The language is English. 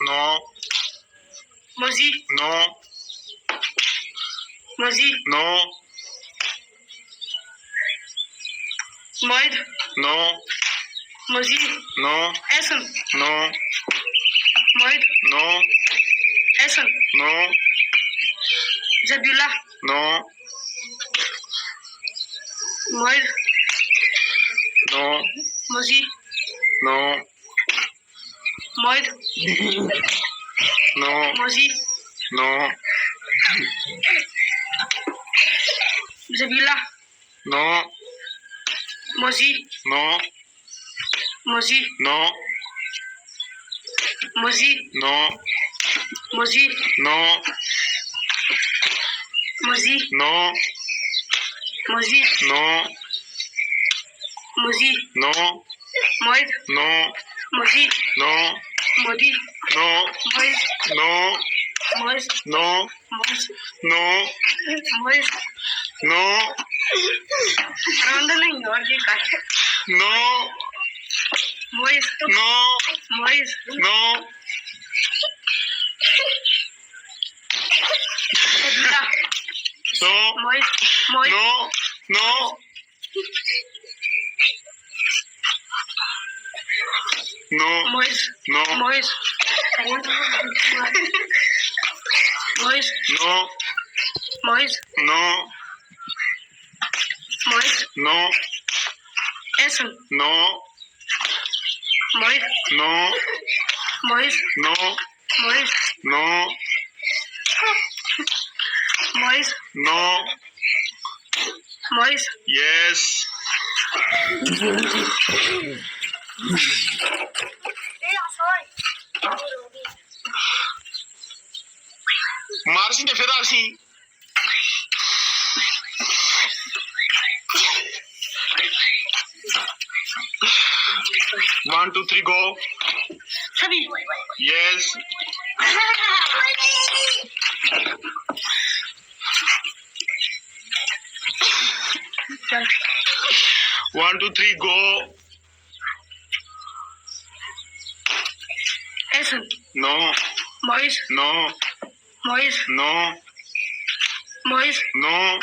No. Mozi. No. Mozi. No. Moid. No. Mozi. No. Essen. No. Moid. No. Essen. No. Zabula. No. Moid. No. Mozi. No. Moid. No. Mozi. No. Zabula. No. Mozi. No. Mozi. No. Mozi. No. Mozi. No. Mozi. No. Mozi. No. Mozi. No. Moid. No. Mozi. No. Modi. No. Moid. No. Moid. No. Moid. No. Moid. No. Ronda नहीं और ये का है No. Moid. No. Moid. No. Zabula. No. Moid. Moid. No. No. No. Moid. No. Moid. Moid. No. Moid. No. Moid. No. Essen. No. Moid. No. Moid. No. Moid. No. Moid. No. Moid. Yes. Marci ne fedar sim. One, two, three, go. सभी Yes. One, two, three, go. Essen. No. Moid. No. Moid. No. Moid. No.